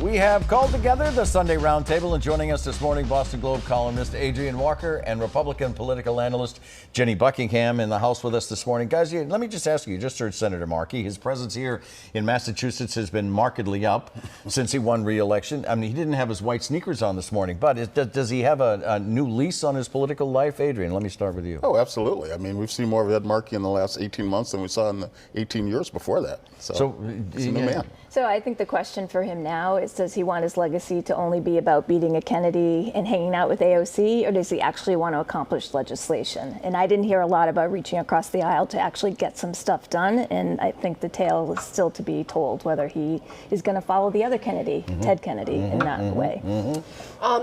We have called together the Sunday Roundtable, and joining us this morning, Boston Globe columnist Adrienne Walker and Republican political analyst Jenny Buckingham in the House with us this morning. Guys, let me just ask you just heard Senator Markey. His presence here in Massachusetts has been markedly up since he won re-election. I mean, he didn't have his white sneakers on this morning, but does he have a new lease on his political life? Adrienne, let me start with you. Oh, absolutely. I mean, we've seen more of Ed Markey in the last 18 months than we saw in the 18 years before that. So he's a new man. So I think the question for him now is, does he want his legacy to only be about beating a Kennedy and hanging out with AOC, or does he actually want to accomplish legislation? And I didn't hear a lot about reaching across the aisle to actually get some stuff done, and I think the tale is still to be told whether he is going to follow the other Kennedy, Ted Kennedy, in that way.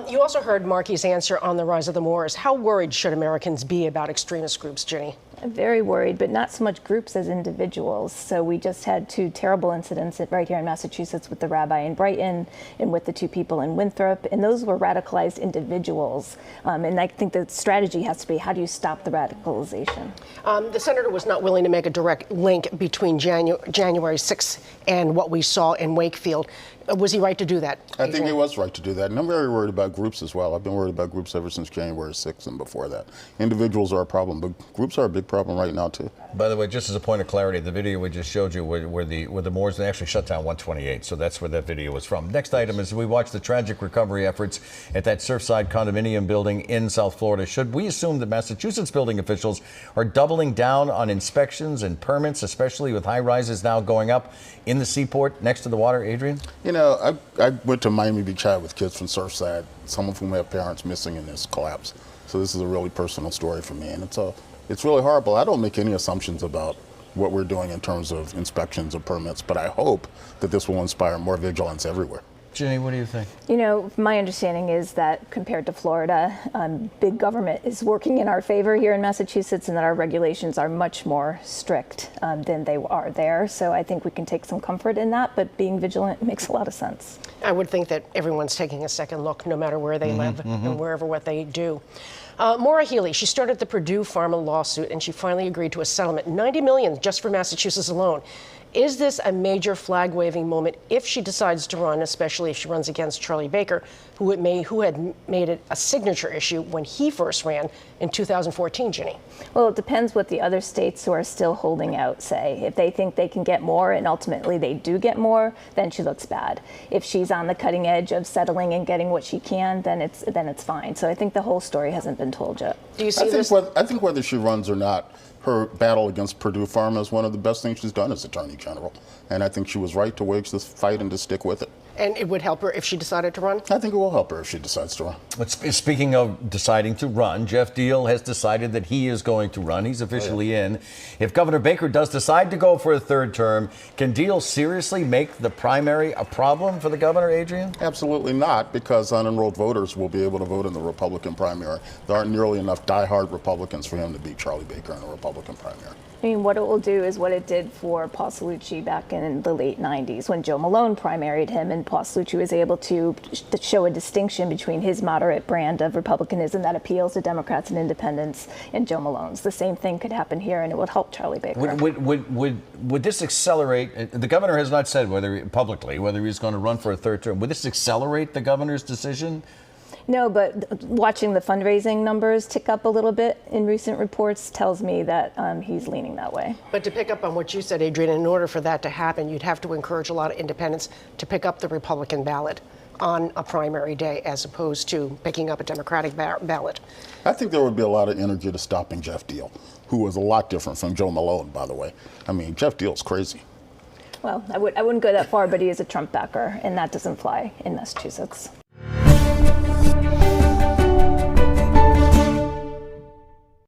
You also heard Markey's answer on the rise of the Moors. How worried should Americans be about extremist groups, Jenny? I'm very worried, but not so much groups as individuals. So we just had two terrible incidents right here in Massachusetts with the rabbi in Brighton and with the two people in Winthrop, and those were radicalized individuals. And I think the strategy has to be, how do you stop the radicalization? The senator was not willing to make a direct link between January 6th and what we saw in Wakefield. Was he right to do that? I think he was right to do that. And I'm very worried about groups as well. I've been worried about groups ever since January 6th and before that. Individuals are a problem, but groups are a big problem right now, too. By the way, just as a point of clarity, the video we just showed you where the Moors, they actually shut down 128, so that's where that video was from. Next item is we watch the tragic recovery efforts at that Surfside condominium building in South Florida. Should we assume that Massachusetts building officials are doubling down on inspections and permits, especially with high rises now going up in the seaport next to the water, Adrienne? You know, I went to Miami Beach High with kids from Surfside, some of whom have parents missing in this collapse. So this is a really personal story for me, and it's really horrible. I don't make any assumptions about what we're doing in terms of inspections or permits, but I hope that this will inspire more vigilance everywhere. Jenny, what do you think? You know, my understanding is that compared to Florida, big government is working in our favor here in Massachusetts, and that our regulations are much more strict than they are there. So I think we can take some comfort in that, but being vigilant makes a lot of sense. I would think that everyone's taking a second look, no matter where they live and wherever what they do. Maura Healey, she started the Purdue Pharma lawsuit, and she finally agreed to a settlement, $90 million just for Massachusetts alone. Is this a major flag-waving moment if she decides to run, especially if she runs against Charlie Baker, who had made it a signature issue when he first ran in 2014, Jenny? Well, it depends what the other states who are still holding out say. If they think they can get more and ultimately they do get more, then she looks bad. If she's on the cutting edge of settling and getting what she can, then it's fine. So I think the whole story hasn't been told yet. Do you see this? I think whether she runs or not, her battle against Purdue Pharma is one of the best things she's done as Attorney General. And I think she was right to wage this fight and to stick with it. And it would help her if she decided to run? I think it will help her if she decides to run. But speaking of deciding to run, Jeff Deal has decided that he is going to run. He's officially in. If Governor Baker does decide to go for a third term, can Deal seriously make the primary a problem for the governor, Adrienne? Absolutely not, because unenrolled voters will be able to vote in the Republican primary. There aren't nearly enough diehard Republicans for him to beat Charlie Baker in a Republican primary. I mean, what it will do is what it did for Paul Cellucci back in the late 90s when Joe Malone primaried him, and Paul Cellucci was able to show a distinction between his moderate brand of republicanism that appeals to Democrats and independents and Joe Malone's. The same thing could happen here, and it would help Charlie Baker. Would this accelerate? The governor has not said whether he's going to run for a third term. Would this accelerate the governor's decision? No, but watching the fundraising numbers tick up a little bit in recent reports tells me that he's leaning that way. But to pick up on what you said, Adrienne, in order for that to happen, you'd have to encourage a lot of independents to pick up the Republican ballot on a primary day as opposed to picking up a Democratic ballot. I think there would be a lot of energy to stopping Jeff Deal, who was a lot different from Joe Malone, by the way. I mean, Jeff Deal's crazy. Well, I wouldn't go that far, but he is a Trump backer, and that doesn't fly in Massachusetts.